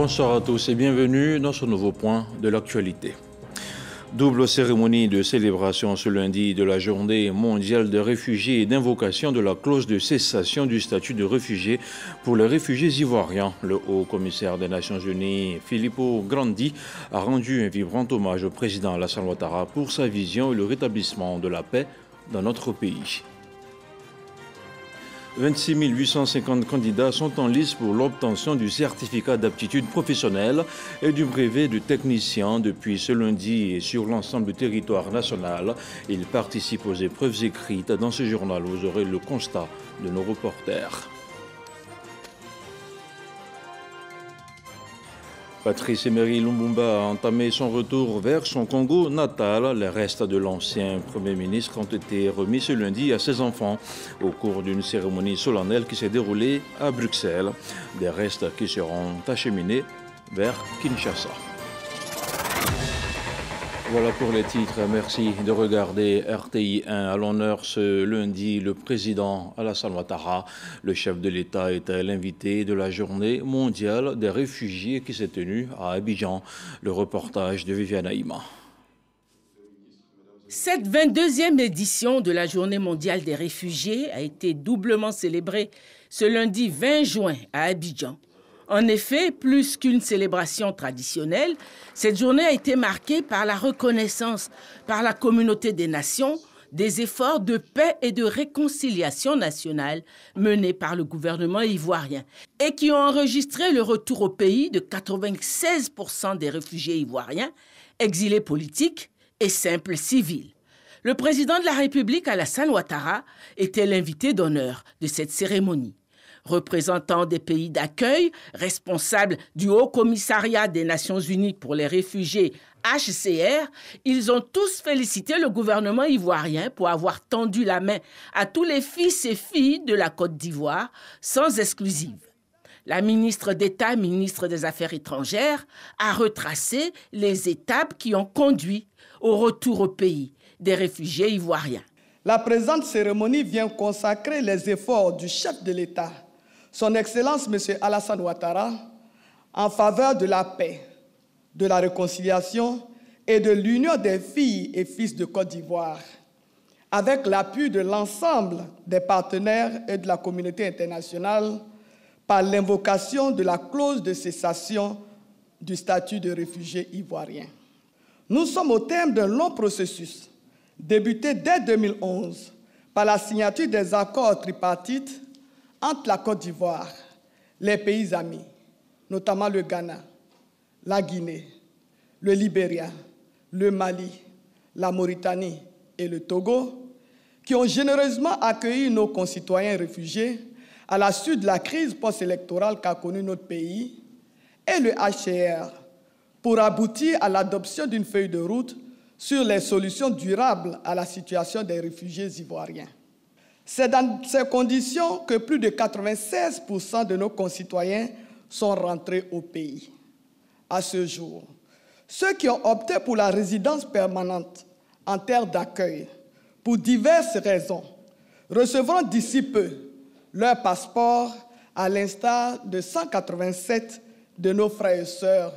Bonsoir à tous et bienvenue dans ce nouveau point de l'actualité. Double cérémonie de célébration ce lundi de la journée mondiale des réfugiés et d'invocation de la clause de cessation du statut de réfugié pour les réfugiés ivoiriens. Le haut commissaire des Nations Unies, Filippo Grandi, a rendu un vibrant hommage au président Alassane Ouattara pour sa vision et le rétablissement de la paix dans notre pays. 26 850 candidats sont en lice pour l'obtention du certificat d'aptitude professionnelle et du brevet de technicien depuis ce lundi et sur l'ensemble du territoire national. Ils participent aux épreuves écrites. Dans ce journal, vous aurez le constat de nos reporters. Patrice Emery Lumumba a entamé son retour vers son Congo natal. Les restes de l'ancien Premier ministre ont été remis ce lundi à ses enfants au cours d'une cérémonie solennelle qui s'est déroulée à Bruxelles. Des restes qui seront acheminés vers Kinshasa. Voilà pour les titres. Merci de regarder RTI 1. À l'honneur ce lundi, le président Alassane Ouattara, le chef de l'État, était l'invité de la journée mondiale des réfugiés qui s'est tenue à Abidjan. Le reportage de Viviane Aïma. Cette 22e édition de la journée mondiale des réfugiés a été doublement célébrée ce lundi 20 juin à Abidjan. En effet, plus qu'une célébration traditionnelle, cette journée a été marquée par la reconnaissance par la communauté des nations des efforts de paix et de réconciliation nationale menés par le gouvernement ivoirien et qui ont enregistré le retour au pays de 96% des réfugiés ivoiriens, exilés politiques et simples civils. Le président de la République, Alassane Ouattara, était l'invité d'honneur de cette cérémonie. Représentants des pays d'accueil, responsables du Haut Commissariat des Nations Unies pour les réfugiés HCR, ils ont tous félicité le gouvernement ivoirien pour avoir tendu la main à tous les fils et filles de la Côte d'Ivoire, sans exclusive. La ministre d'État, ministre des Affaires étrangères, a retracé les étapes qui ont conduit au retour au pays des réfugiés ivoiriens. La présente cérémonie vient consacrer les efforts du chef de l'État, Son Excellence M. Alassane Ouattara, en faveur de la paix, de la réconciliation et de l'union des filles et fils de Côte d'Ivoire, avec l'appui de l'ensemble des partenaires et de la communauté internationale par l'invocation de la clause de cessation du statut de réfugié ivoirien. Nous sommes au terme d'un long processus, débuté dès 2011 par la signature des accords tripartites entre la Côte d'Ivoire, les pays amis, notamment le Ghana, la Guinée, le Libéria, le Mali, la Mauritanie et le Togo, qui ont généreusement accueilli nos concitoyens réfugiés à la suite de la crise post-électorale qu'a connue notre pays, et le HCR, pour aboutir à l'adoption d'une feuille de route sur les solutions durables à la situation des réfugiés ivoiriens. C'est dans ces conditions que plus de 96% de nos concitoyens sont rentrés au pays. À ce jour, ceux qui ont opté pour la résidence permanente en terre d'accueil, pour diverses raisons, recevront d'ici peu leur passeport, à l'instar de 187 de nos frères et sœurs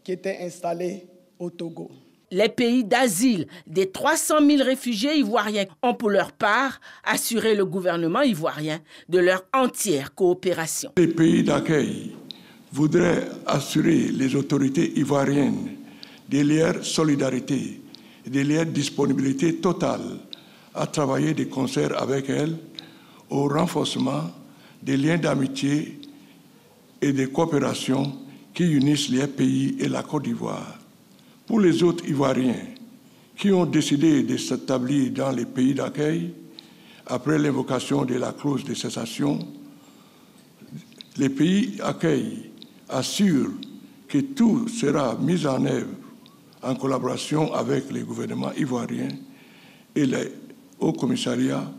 qui étaient installés au Togo. Les pays d'asile des 300 000 réfugiés ivoiriens ont pour leur part assuré le gouvernement ivoirien de leur entière coopération. Les pays d'accueil voudraient assurer les autorités ivoiriennes de leur solidarité et de leur disponibilité totale à travailler de concert avec elles au renforcement des liens d'amitié et de coopération qui unissent les pays et la Côte d'Ivoire. Pour les autres Ivoiriens qui ont décidé de s'établir dans les pays d'accueil, après l'invocation de la clause de cessation, les pays d'accueil assurent que tout sera mis en œuvre en collaboration avec les gouvernements ivoiriens et les hauts commissariats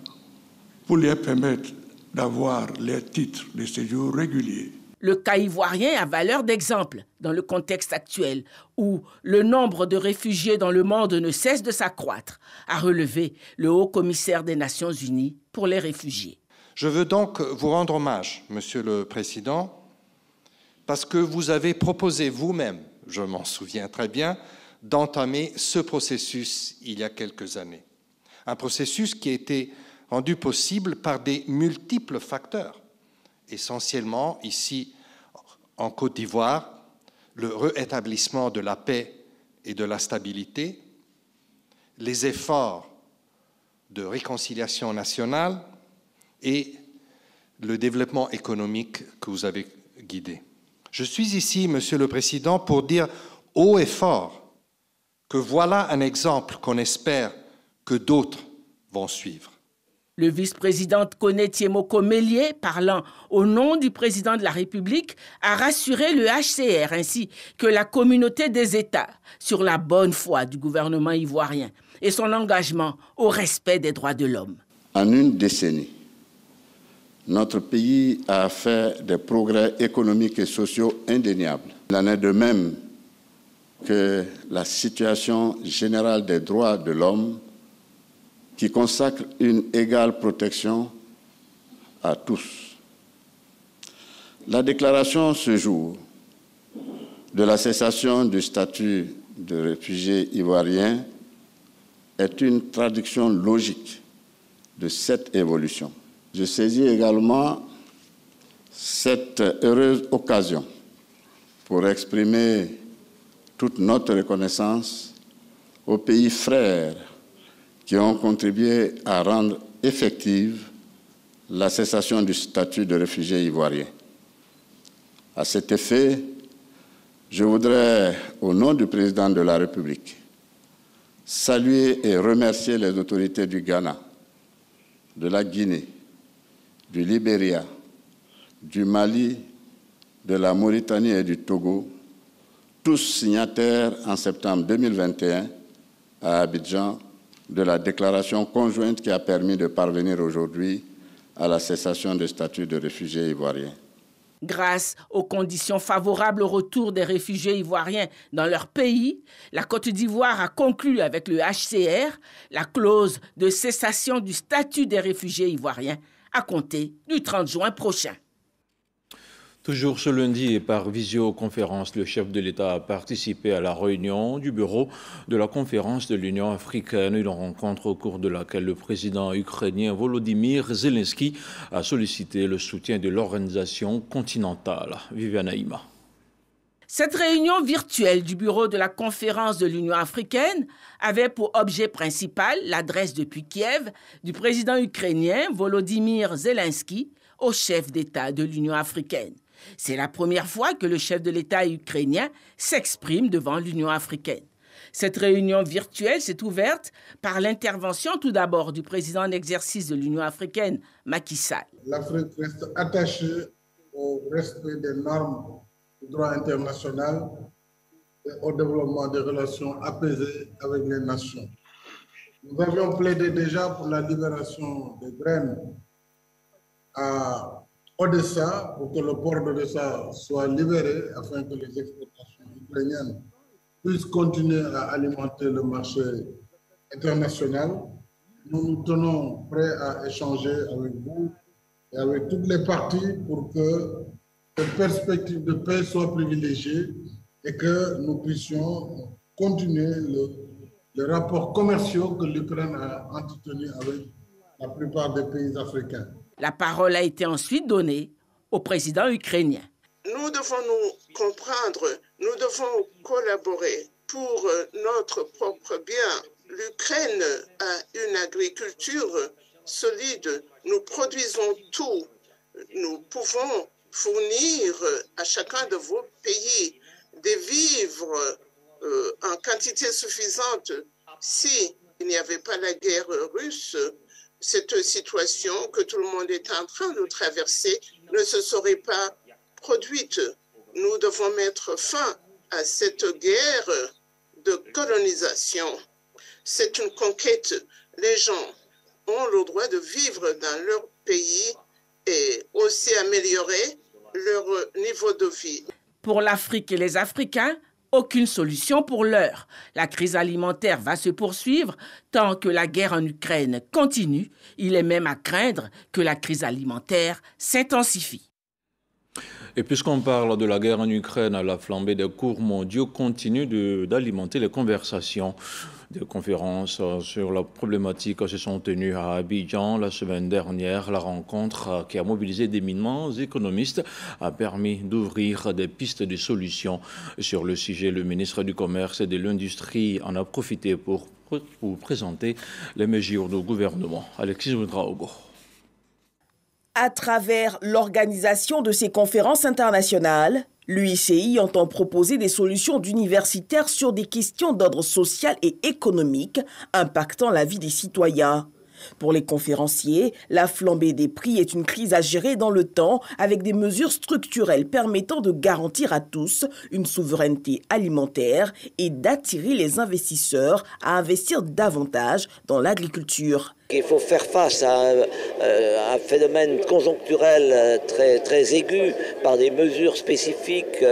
pour leur permettre d'avoir leurs titres de séjour réguliers. Le cas ivoirien a valeur d'exemple dans le contexte actuel où le nombre de réfugiés dans le monde ne cesse de s'accroître, a relevé le haut commissaire des Nations Unies pour les réfugiés. Je veux donc vous rendre hommage, Monsieur le Président, parce que vous avez proposé vous-même, je m'en souviens très bien, d'entamer ce processus il y a quelques années. Un processus qui a été rendu possible par des multiples facteurs, essentiellement ici en Côte d'Ivoire, le rétablissement de la paix et de la stabilité, les efforts de réconciliation nationale et le développement économique que vous avez guidé. Je suis ici, Monsieur le Président, pour dire haut et fort que voilà un exemple qu'on espère que d'autres vont suivre. Le vice-président Koné Tiemoko Mélié, parlant au nom du président de la République, a rassuré le HCR ainsi que la communauté des États sur la bonne foi du gouvernement ivoirien et son engagement au respect des droits de l'homme. En une décennie, notre pays a fait des progrès économiques et sociaux indéniables. Il en est de même que la situation générale des droits de l'homme qui consacre une égale protection à tous. La déclaration ce jour de la cessation du statut de réfugié ivoirien est une traduction logique de cette évolution. Je saisis également cette heureuse occasion pour exprimer toute notre reconnaissance aux pays frères qui ont contribué à rendre effective la cessation du statut de réfugié ivoirien. À cet effet, je voudrais, au nom du président de la République, saluer et remercier les autorités du Ghana, de la Guinée, du Libéria, du Mali, de la Mauritanie et du Togo, tous signataires en septembre 2021 à Abidjan de la déclaration conjointe qui a permis de parvenir aujourd'hui à la cessation du statut de réfugié ivoirien. Grâce aux conditions favorables au retour des réfugiés ivoiriens dans leur pays, la Côte d'Ivoire a conclu avec le HCR la clause de cessation du statut des réfugiés ivoiriens à compter du 30 juin prochain. Toujours ce lundi et par visioconférence, le chef de l'État a participé à la réunion du bureau de la conférence de l'Union africaine, une rencontre au cours de laquelle le président ukrainien Volodymyr Zelensky a sollicité le soutien de l'organisation continentale. Viviane Aïma. Cette réunion virtuelle du bureau de la conférence de l'Union africaine avait pour objet principal l'adresse depuis Kiev du président ukrainien Volodymyr Zelensky au chef d'État de l'Union africaine. C'est la première fois que le chef de l'État ukrainien s'exprime devant l'Union africaine. Cette réunion virtuelle s'est ouverte par l'intervention tout d'abord du président en exercice de l'Union africaine, Macky Sall. L'Afrique reste attachée au respect des normes du droit international et au développement des relations apaisées avec les nations. Nous avions plaidé déjà pour la libération des graines à Odessa, pour que le port d'Odessa soit libéré afin que les exportations ukrainiennes puissent continuer à alimenter le marché international. Nous nous tenons prêts à échanger avec vous et avec toutes les parties pour que les perspectives de paix soient privilégiées et que nous puissions continuer les rapports commerciaux que l'Ukraine a entretenus avec la plupart des pays africains. La parole a été ensuite donnée au président ukrainien. Nous devons nous comprendre, nous devons collaborer pour notre propre bien. L'Ukraine a une agriculture solide, nous produisons tout. Nous pouvons fournir à chacun de vos pays des vivres en quantité suffisante. Si il n'y avait pas la guerre russe, cette situation que tout le monde est en train de traverser ne se serait pas produite. Nous devons mettre fin à cette guerre de colonisation. C'est une conquête. Les gens ont le droit de vivre dans leur pays et aussi améliorer leur niveau de vie. Pour l'Afrique et les Africains, aucune solution pour l'heure. La crise alimentaire va se poursuivre tant que la guerre en Ukraine continue. Il est même à craindre que la crise alimentaire s'intensifie. Et puisqu'on parle de la guerre en Ukraine, la flambée des cours mondiaux continue d'alimenter les conversations. Des conférences sur la problématique se sont tenues à Abidjan la semaine dernière. La rencontre qui a mobilisé d'éminents économistes a permis d'ouvrir des pistes de solutions. Sur le sujet, le ministre du Commerce et de l'Industrie en a profité pour présenter les mesures du gouvernement. Alexis Ouedraogo. À travers l'organisation de ces conférences internationales, l'UICI entend proposer des solutions d'universitaires sur des questions d'ordre social et économique impactant la vie des citoyens. Pour les conférenciers, la flambée des prix est une crise à gérer dans le temps avec des mesures structurelles permettant de garantir à tous une souveraineté alimentaire et d'attirer les investisseurs à investir davantage dans l'agriculture. Il faut faire face à un phénomène conjoncturel très aigu par des mesures spécifiques,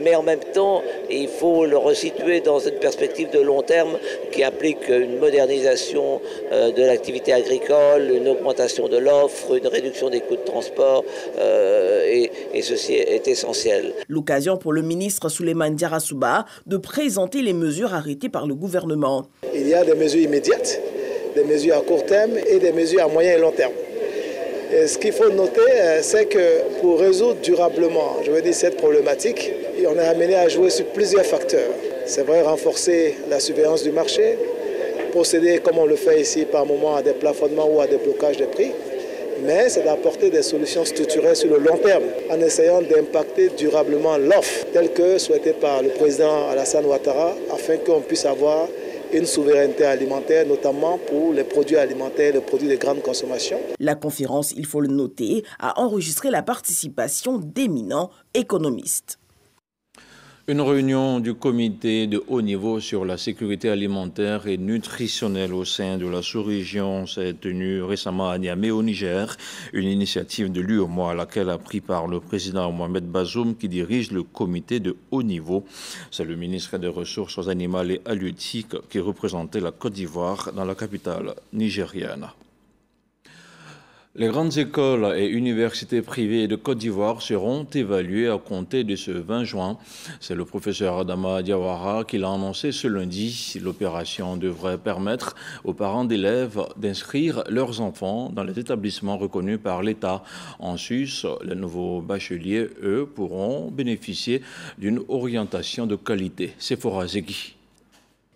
mais en même temps, il faut le resituer dans une perspective de long terme qui implique une modernisation de l'activité agricole, une augmentation de l'offre, une réduction des coûts de transport, et ceci est essentiel. L'occasion pour le ministre Souleymane Diarra de présenter les mesures arrêtées par le gouvernement. Il y a des mesures immédiates, des mesures à court terme et des mesures à moyen et long terme. Et ce qu'il faut noter, c'est que pour résoudre durablement, cette problématique, on est amené à jouer sur plusieurs facteurs. C'est vrai, renforcer la surveillance du marché, procéder comme on le fait ici par moment à des plafonnements ou à des blocages des prix, mais c'est d'apporter des solutions structurelles sur le long terme en essayant d'impacter durablement l'offre telle que souhaitée par le président Alassane Ouattara afin qu'on puisse avoir une souveraineté alimentaire, notamment pour les produits alimentaires, les produits de grande consommation. La conférence, il faut le noter, a enregistré la participation d'éminents économistes. Une réunion du comité de haut niveau sur la sécurité alimentaire et nutritionnelle au sein de la sous-région s'est tenue récemment à Niamey au Niger, une initiative de l'UEMOA à laquelle a pris part le président Mohamed Bazoum qui dirige le comité de haut niveau. C'est le ministre des Ressources animales et halieutiques qui représentait la Côte d'Ivoire dans la capitale nigérienne. Les grandes écoles et universités privées de Côte d'Ivoire seront évaluées à compter de ce 20 juin. C'est le professeur Adama Diawara qui l'a annoncé ce lundi. L'opération devrait permettre aux parents d'élèves d'inscrire leurs enfants dans les établissements reconnus par l'État. En sus, les nouveaux bacheliers, eux, pourront bénéficier d'une orientation de qualité. Sephora Zegui.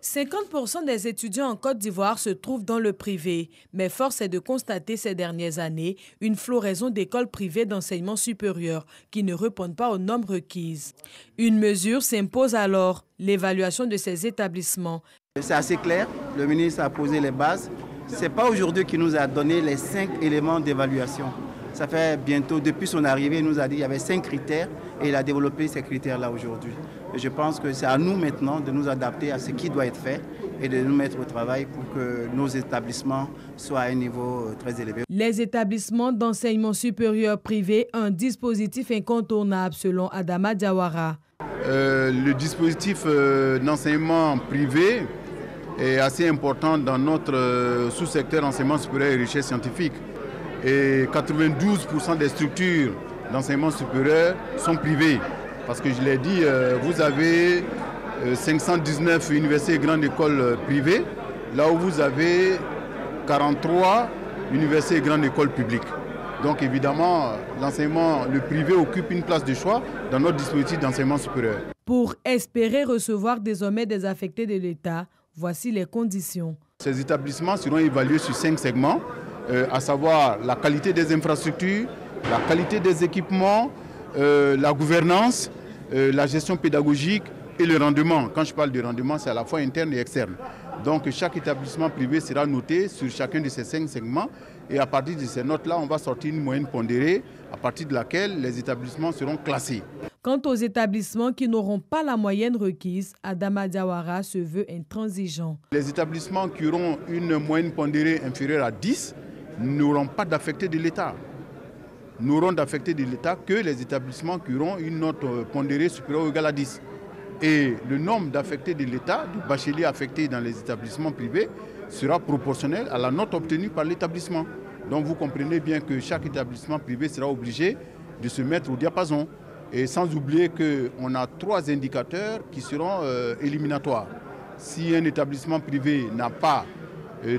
50% des étudiants en Côte d'Ivoire se trouvent dans le privé, mais force est de constater ces dernières années une floraison d'écoles privées d'enseignement supérieur qui ne répondent pas aux normes requises. Une mesure s'impose alors, l'évaluation de ces établissements. C'est assez clair, le ministre a posé les bases. Ce n'est pas aujourd'hui qu'il nous a donné les 5 éléments d'évaluation. Ça fait bientôt, depuis son arrivée, il nous a dit qu'il y avait 5 critères et il a développé ces critères-là aujourd'hui. Et je pense que c'est à nous maintenant de nous adapter à ce qui doit être fait et de nous mettre au travail pour que nos établissements soient à un niveau très élevé. Les établissements d'enseignement supérieur privé ont un dispositif incontournable selon Adama Diawara. Le dispositif d'enseignement privé est assez important dans notre sous-secteur enseignement supérieur et recherche scientifique. Et 92% des structures d'enseignement supérieur sont privées. Parce que je l'ai dit, vous avez 519 universités et grandes écoles privées, là où vous avez 43 universités et grandes écoles publiques. Donc évidemment, l'enseignement, le privé occupe une place de choix dans notre dispositif d'enseignement supérieur. Pour espérer recevoir désormais des affectés de l'État, voici les conditions. Ces établissements seront évalués sur 5 segments, à savoir la qualité des infrastructures, la qualité des équipements, la gouvernance, la gestion pédagogique et le rendement. Quand je parle de rendement, c'est à la fois interne et externe. Donc chaque établissement privé sera noté sur chacun de ces 5 segments et à partir de ces notes-là, on va sortir une moyenne pondérée à partir de laquelle les établissements seront classés. Quant aux établissements qui n'auront pas la moyenne requise, Adama Diawara se veut intransigeant. Les établissements qui auront une moyenne pondérée inférieure à 10 n'auront pas d'affecté de l'État. N'auront d'affecté de l'État que les établissements qui auront une note pondérée supérieure ou égale à 10. Et le nombre d'affectés de l'État, de bacheliers affectés dans les établissements privés, sera proportionnel à la note obtenue par l'établissement. Donc vous comprenez bien que chaque établissement privé sera obligé de se mettre au diapason. Et sans oublier qu'on a 3 indicateurs qui seront éliminatoires. Si un établissement privé n'a pas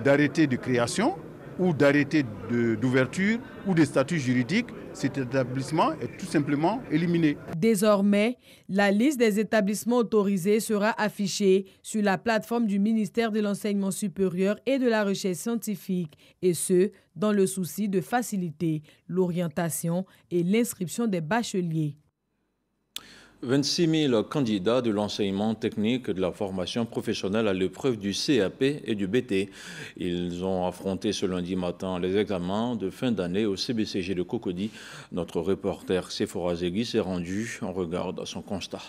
d'arrêté de création ou d'arrêté d'ouverture ou de statut juridique, cet établissement est tout simplement éliminé. Désormais, la liste des établissements autorisés sera affichée sur la plateforme du ministère de l'Enseignement supérieur et de la Recherche scientifique, et ce, dans le souci de faciliter l'orientation et l'inscription des bacheliers. 26 000 candidats de l'enseignement technique et de la formation professionnelle à l'épreuve du CAP et du BT. Ils ont affronté ce lundi matin les examens de fin d'année au CBCG de Cocody. Notre reporter Sephora Zegui s'est rendu. On regarde son constat.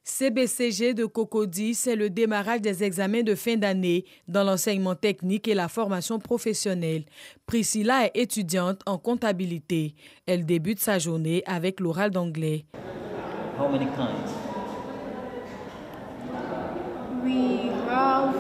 CBCG de Cocody, c'est le démarrage des examens de fin d'année dans l'enseignement technique et la formation professionnelle. Priscilla est étudiante en comptabilité. Elle débute sa journée avec l'oral d'anglais. How many kinds? We have...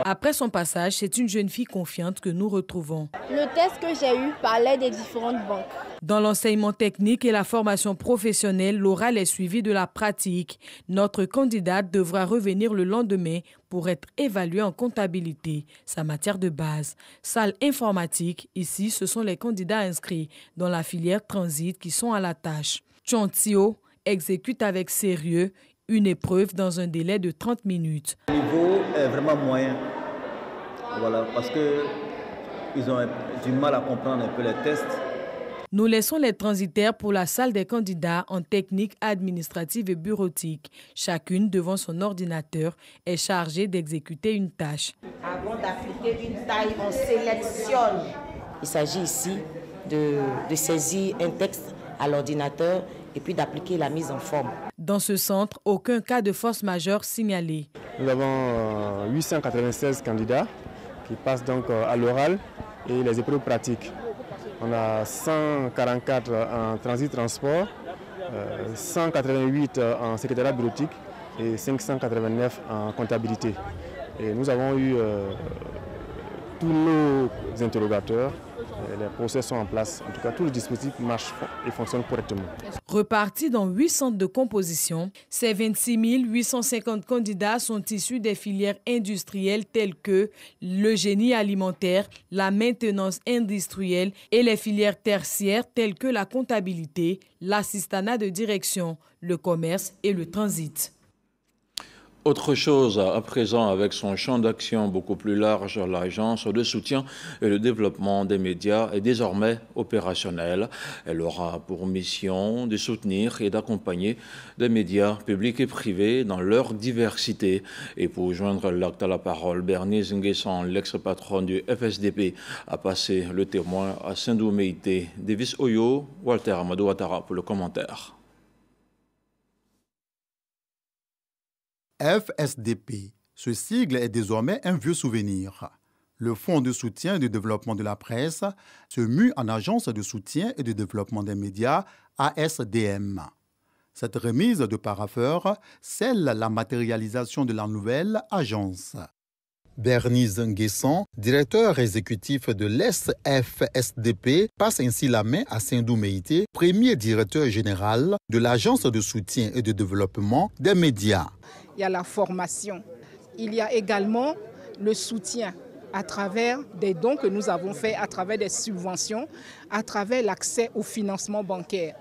Après son passage, c'est une jeune fille confiante que nous retrouvons. Le test que j'ai eu parlait des différentes banques. Dans l'enseignement technique et la formation professionnelle, l'oral est suivi de la pratique. Notre candidate devra revenir le lendemain pour être évaluée en comptabilité, sa matière de base. Salle informatique, ici, ce sont les candidats inscrits dans la filière transit qui sont à la tâche. Chontio exécute avec sérieux une épreuve dans un délai de 30 minutes. Le niveau est vraiment moyen, voilà, parce qu'ils ont du mal à comprendre un peu les tests. Nous laissons les transitaires pour la salle des candidats en technique administrative et bureautique. Chacune, devant son ordinateur, est chargée d'exécuter une tâche. Avant d'appliquer une taille, on sélectionne. Il s'agit ici de saisir un texte à l'ordinateur et puis d'appliquer la mise en forme. Dans ce centre, aucun cas de force majeure signalé. Nous avons 896 candidats qui passent donc à l'oral et les épreuves pratiques. On a 144 en transit-transport, 188 en secrétariat bureautique et 589 en comptabilité. Et nous avons eu tous nos interrogateurs, les procès sont en place. En tout cas, tout le dispositif marche et fonctionne correctement. Repartis dans 8 centres de composition, ces 26 850 candidats sont issus des filières industrielles telles que le génie alimentaire, la maintenance industrielle et les filières tertiaires telles que la comptabilité, l'assistanat de direction, le commerce et le transit. Autre chose à présent avec son champ d'action beaucoup plus large, l'Agence de soutien et de développement des médias est désormais opérationnelle. Elle aura pour mission de soutenir et d'accompagner des médias publics et privés dans leur diversité. Et pour joindre l'acte à la parole, Bernice Nguessan, l'ex-patronne du FSDP, a passé le témoin à Sindou-Meïté. Davis Oyo, Walter Amadou Ouattara pour le commentaire. FSDP, ce sigle est désormais un vieux souvenir. Le Fonds de soutien et de développement de la presse se mue en Agence de soutien et de développement des médias, ASDM. Cette remise de parapheur scelle la matérialisation de la nouvelle agence. Bernice Nguessan, directeur exécutif de l'FSDP, passe ainsi la main à Sindou-Meïté, premier directeur général de l'Agence de soutien et de développement des médias. Il y a la formation. Il y a également le soutien à travers des dons que nous avons faits, à travers des subventions, à travers l'accès au financement bancaire.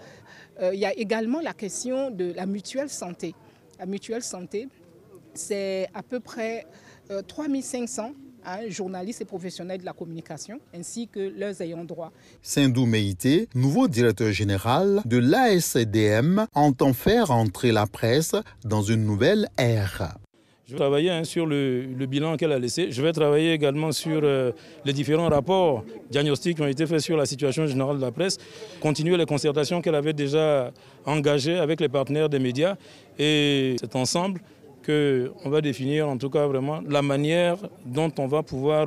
Il y a également la question de la mutuelle santé. La mutuelle santé, c'est à peu près 3500 journalistes et professionnels de la communication, ainsi que leurs ayants droit. Sindou-Meïté, nouveau directeur général de l'ASDM, entend faire entrer la presse dans une nouvelle ère. Je vais travailler sur le bilan qu'elle a laissé. Je vais travailler également sur les différents rapports diagnostiques qui ont été faits sur la situation générale de la presse, continuer les concertations qu'elle avait déjà engagées avec les partenaires des médias. Et c'est ensemble qu'on va définir en tout cas vraiment la manière dont on va pouvoir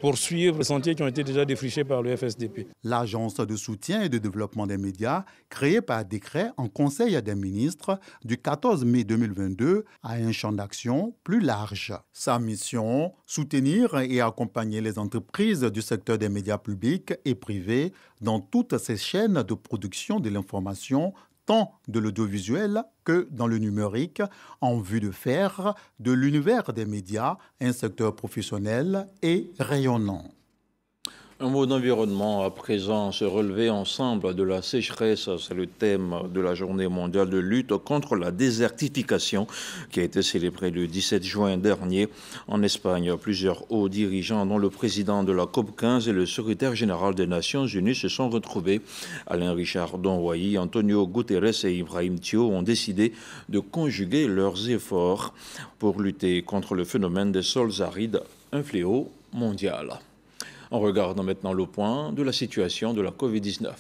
poursuivre les sentiers qui ont été déjà défrichés par le FSDP. L'Agence de soutien et de développement des médias, créée par décret en Conseil des ministres du 14 mai 2022, a un champ d'action plus large. Sa mission, soutenir et accompagner les entreprises du secteur des médias publics et privés dans toutes ces chaînes de production de l'information, tant de l'audiovisuel que dans le numérique, en vue de faire de l'univers des médias un secteur professionnel et rayonnant. Un mot d'environnement à présent, se relever ensemble de la sécheresse, c'est le thème de la journée mondiale de lutte contre la désertification qui a été célébrée le 17 juin dernier en Espagne. Plusieurs hauts dirigeants, dont le président de la COP15 et le secrétaire général des Nations Unies, se sont retrouvés. Alain Richard Donroyi, Antonio Guterres et Ibrahim Thio ont décidé de conjuguer leurs efforts pour lutter contre le phénomène des sols arides, un fléau mondial. On regarde maintenant le point de la situation de la Covid-19.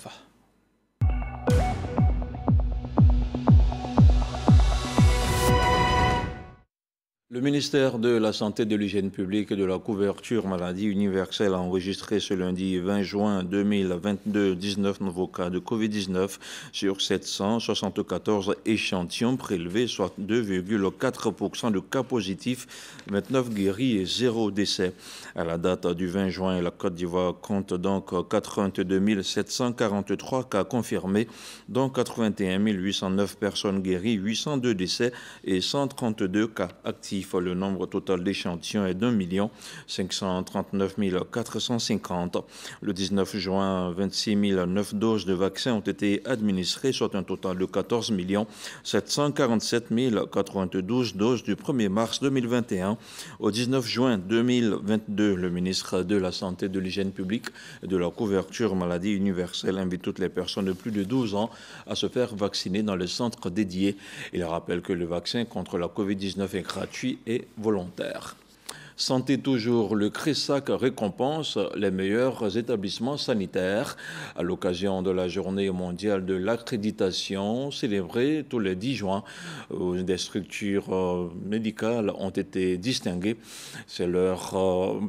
Le ministère de la Santé, de l'Hygiène publique et de la couverture maladie universelle a enregistré ce lundi 20 juin 2022 19 nouveaux cas de Covid-19 sur 774 échantillons prélevés, soit 2,4% de cas positifs, 29 guéris et 0 décès. À la date du 20 juin, la Côte d'Ivoire compte donc 82 743 cas confirmés, dont 81 809 personnes guéries, 802 décès et 132 cas actifs. Le nombre total d'échantillons est d'1 539 450. Le 19 juin, 26 009 doses de vaccins ont été administrées, soit un total de 14 747 092 doses du 1er mars 2021. Au 19 juin 2022, le ministre de la Santé, de l'Hygiène publique et de la couverture maladie universelle invite toutes les personnes de plus de 12 ans à se faire vacciner dans les centres dédiés. Il rappelle que le vaccin contre la Covid-19 est gratuit et volontaire. Santé toujours, le CRESAC récompense les meilleurs établissements sanitaires à l'occasion de la journée mondiale de l'accréditation célébrée tous les 10 juin. Des structures médicales ont été distinguées. C'est leur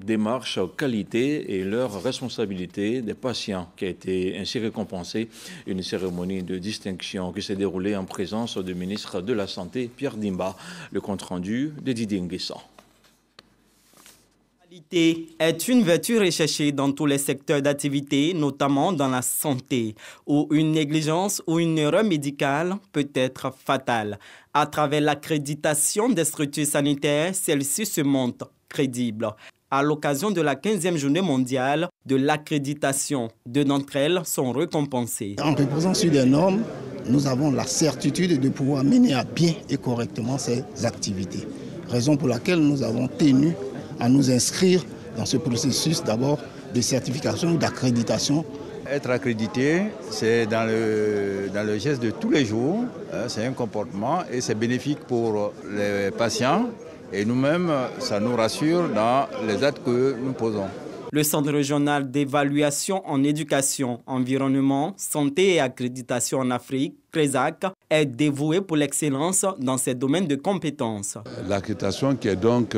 démarche qualité et leur responsabilité des patients qui a été ainsi récompensée. Une cérémonie de distinction qui s'est déroulée en présence du ministre de la Santé, Pierre Dimba. Le compte-rendu de Didier Nguessan. La qualité est une vertu recherchée dans tous les secteurs d'activité, notamment dans la santé, où une négligence ou une erreur médicale peut être fatale. À travers l'accréditation des structures sanitaires, celle-ci se montre crédible. À l'occasion de la 15e journée mondiale de l'accréditation, 2 d'entre elles sont récompensées. En reposant sur des normes, nous avons la certitude de pouvoir mener à bien et correctement ces activités. Raison pour laquelle nous avons tenu à nous inscrire dans ce processus d'abord de certification ou d'accréditation. Être accrédité, c'est dans le geste de tous les jours, c'est un comportement et c'est bénéfique pour les patients et nous-mêmes, ça nous rassure dans les actes que nous posons. Le Centre régional d'évaluation en éducation, environnement, santé et accréditation en Afrique, CRESAC, est dévoué pour l'excellence dans ces domaines de compétences. L'accréditation qui est donc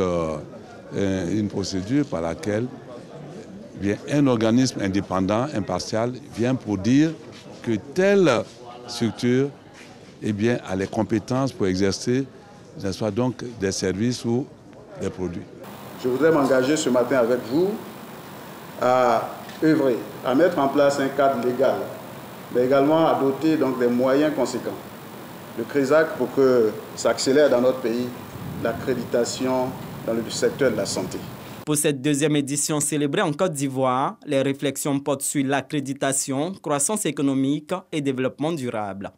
une procédure par laquelle un organisme indépendant, impartial, vient pour dire que telle structure a les compétences pour exercer donc des services ou des produits. Je voudrais m'engager ce matin avec vous à œuvrer, à mettre en place un cadre légal, mais également à doter donc des moyens conséquents. Le CRESAC pour que s'accélère dans notre pays l'accréditation dans le secteur de la santé. Pour cette 2e édition célébrée en Côte d'Ivoire, les réflexions portent sur l'accréditation, croissance économique et développement durable.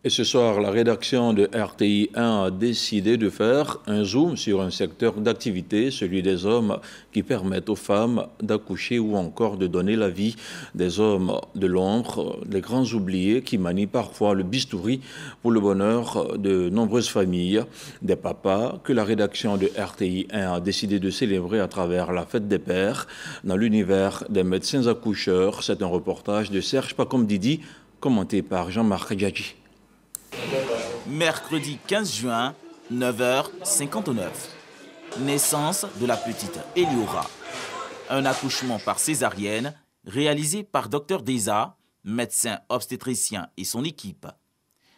Et ce soir, la rédaction de RTI 1 a décidé de faire un zoom sur un secteur d'activité, celui des hommes qui permettent aux femmes d'accoucher ou encore de donner la vie. Des hommes de l'ombre, des grands oubliés qui manient parfois le bistouri pour le bonheur de nombreuses familles. Des papas que la rédaction de RTI 1 a décidé de célébrer à travers la fête des pères dans l'univers des médecins accoucheurs. C'est un reportage de Serge Pacom-Didi, commenté par Jean-Marc Djadji. Mercredi 15 juin, 9h59. Naissance de la petite Eliora. Un accouchement par césarienne réalisé par Dr Deza, médecin obstétricien et son équipe.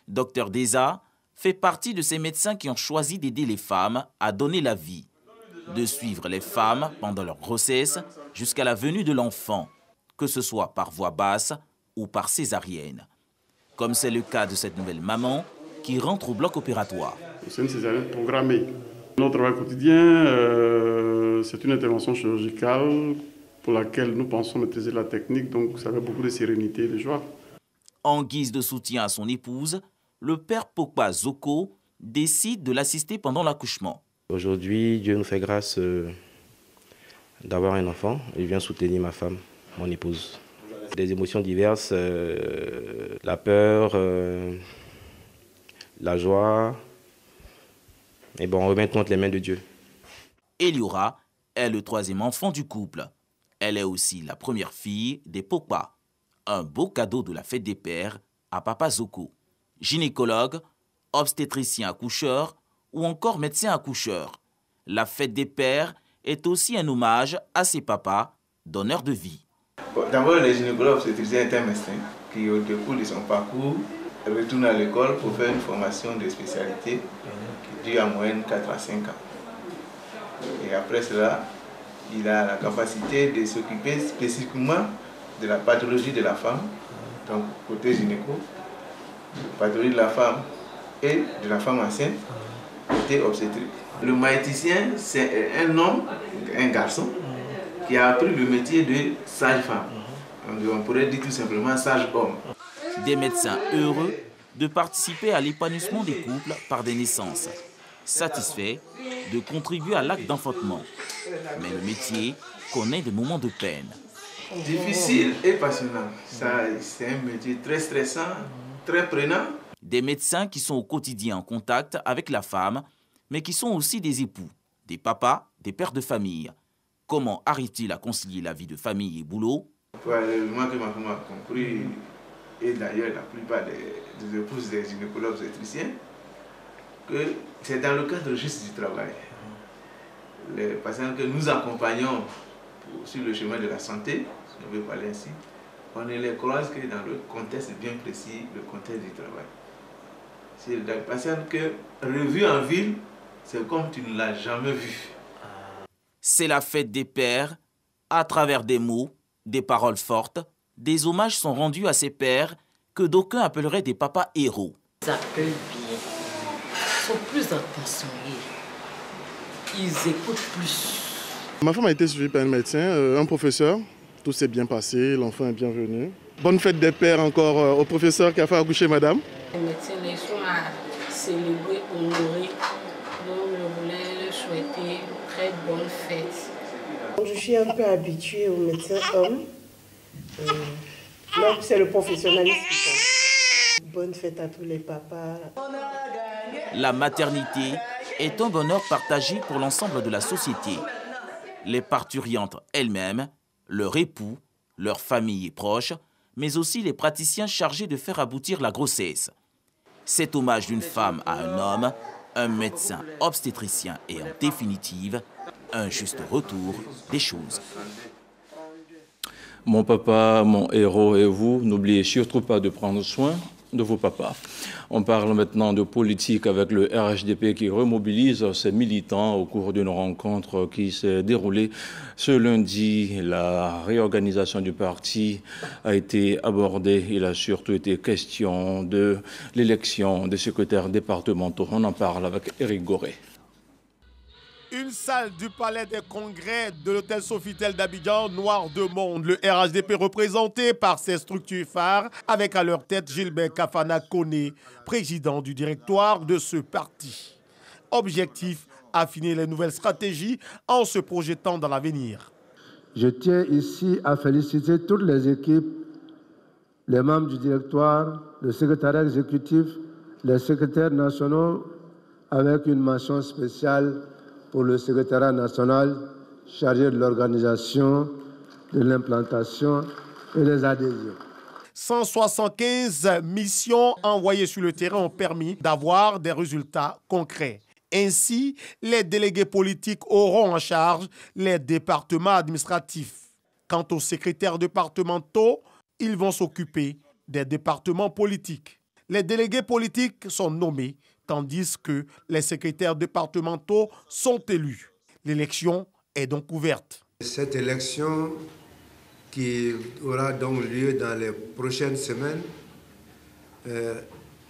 Dr Deza fait partie de ces médecins qui ont choisi d'aider les femmes à donner la vie, de suivre les femmes pendant leur grossesse jusqu'à la venue de l'enfant, que ce soit par voie basse ou par césarienne. Comme c'est le cas de cette nouvelle maman qui rentre au bloc opératoire. C'est une césarienne programmée. Notre travail quotidien, c'est une intervention chirurgicale pour laquelle nous pensons maîtriser la technique, donc ça avec beaucoup de sérénité et de joie. En guise de soutien à son épouse, le père Pogba Zoko décide de l'assister pendant l'accouchement. Aujourd'hui, Dieu nous fait grâce d'avoir un enfant. Il vient soutenir ma femme, mon épouse. Des émotions diverses, la peur, la joie. Et bon, on remet tout entre les mains de Dieu. Eliora est le troisième enfant du couple. Elle est aussi la première fille des Pogba. Un beau cadeau de la fête des pères à Papa Zoko. Gynécologue, obstétricien accoucheur ou encore médecin accoucheur. La fête des pères est aussi un hommage à ses papas, donneurs de vie. D'abord, le gynécologue obstétricien est un médecin qui, au décours de son parcours, retourne à l'école pour faire une formation de spécialité qui dure en moyenne 4 à 5 ans. Et après cela, il a la capacité de s'occuper spécifiquement de la pathologie de la femme, donc côté gynéco, pathologie de la femme et de la femme enceinte, côté obstétrique. Le maïticien, c'est un homme, un garçon, qui a appris le métier de sage-femme. On pourrait dire tout simplement sage-homme. Des médecins heureux de participer à l'épanouissement des couples par des naissances, satisfaits de contribuer à l'acte d'enfantement. Mais le métier connaît des moments de peine. Difficile et passionnant. C'est un métier très stressant, très prenant. Des médecins qui sont au quotidien en contact avec la femme, mais qui sont aussi des époux, des papas, des pères de famille. Comment arrive-t-il à concilier la vie de famille et boulot? Moi que ma femme a compris, et d'ailleurs la plupart des épouses des gynécologues obstétriciens, que c'est dans le cadre juste du travail. Les patients que nous accompagnons sur le chemin de la santé, si on veut parler ainsi, on ne les croise que dans le contexte bien précis, le contexte du travail. C'est des patients que, revus en ville, c'est comme tu ne l'as jamais vu. C'est la fête des pères. À travers des mots, des paroles fortes, des hommages sont rendus à ces pères que d'aucuns appelleraient des papas héros. Ils accueillent bien, ils sont plus attentionnés, ils écoutent plus. Ma femme a été suivie par un médecin, un professeur. Tout s'est bien passé, l'enfant est bienvenu. Bonne fête des pères encore au professeur qui a fait accoucher madame. Les médecins les sont à célébrer, honorer. Donc je voulais leur souhaiter une très bonne fête. Je suis un peu habituée aux médecins hommes. Donc c'est le professionnalisme qui compte. Bonne fête à tous les papas. La maternité est un bonheur partagé pour l'ensemble de la société. Les parturiantes elles-mêmes, leur époux, leur famille et proches, mais aussi les praticiens chargés de faire aboutir la grossesse. Cet hommage d'une femme à un homme, un médecin obstétricien et en définitive, un juste retour des choses. Mon papa, mon héros et vous, n'oubliez surtout pas de prendre soin de vos papas. On parle maintenant de politique avec le RHDP qui remobilise ses militants au cours d'une rencontre qui s'est déroulée ce lundi. La réorganisation du parti a été abordée. Il a surtout été question de l'élection des secrétaires départementaux. On en parle avec Éric Goré. Une salle du palais des congrès de l'hôtel Sofitel d'Abidjan, noire de monde. Le RHDP représenté par ses structures phares, avec à leur tête Gilbert Kafana Koné, président du directoire de ce parti. Objectif, affiner les nouvelles stratégies en se projetant dans l'avenir. Je tiens ici à féliciter toutes les équipes, les membres du directoire, le secrétariat exécutif, les secrétaires nationaux, avec une mention spéciale pour le secrétariat national chargé de l'organisation, de l'implantation et des adhésions. 175 missions envoyées sur le terrain ont permis d'avoir des résultats concrets. Ainsi, les délégués politiques auront en charge les départements administratifs. Quant aux secrétaires départementaux, ils vont s'occuper des départements politiques. Les délégués politiques sont nommés, tandis que les secrétaires départementaux sont élus. L'élection est donc ouverte. Cette élection qui aura donc lieu dans les prochaines semaines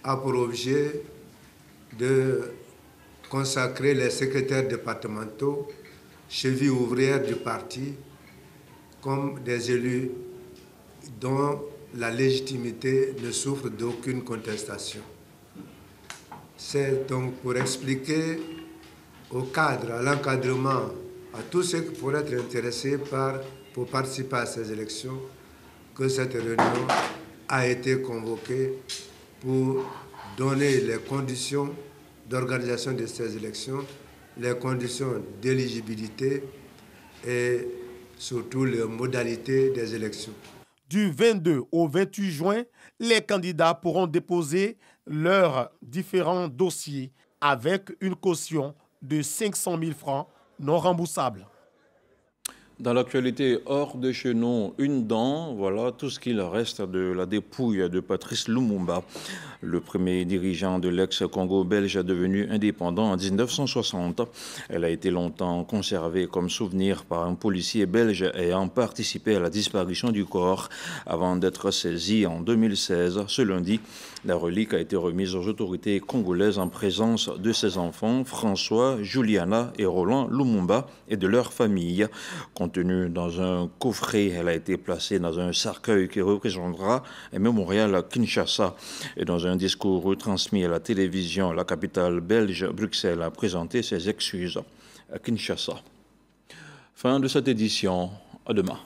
a pour objet de consacrer les secrétaires départementaux, chevilles ouvrières du parti, comme des élus dont la légitimité ne souffre d'aucune contestation. C'est donc pour expliquer au cadre, à l'encadrement, à tous ceux qui pourraient être intéressés pour participer à ces élections, que cette réunion a été convoquée pour donner les conditions d'organisation de ces élections, les conditions d'éligibilité et surtout les modalités des élections. Du 22 au 28 juin, les candidats pourront déposer leurs différents dossiers avec une caution de 500 000 francs non remboursables. Dans l'actualité hors de chez nous, une dent, voilà tout ce qu'il reste de la dépouille de Patrice Lumumba, le premier dirigeant de l'ex-Congo belge devenu indépendant en 1960. Elle a été longtemps conservée comme souvenir par un policier belge ayant participé à la disparition du corps avant d'être saisi en 2016. Ce lundi, la relique a été remise aux autorités congolaises en présence de ses enfants, François, Juliana et Roland Lumumba et de leur famille. Contenue dans un coffret, elle a été placée dans un cercueil qui représentera un mémorial à Kinshasa. Et dans un discours retransmis à la télévision, la capitale belge, Bruxelles, a présenté ses excuses à Kinshasa. Fin de cette édition. À demain.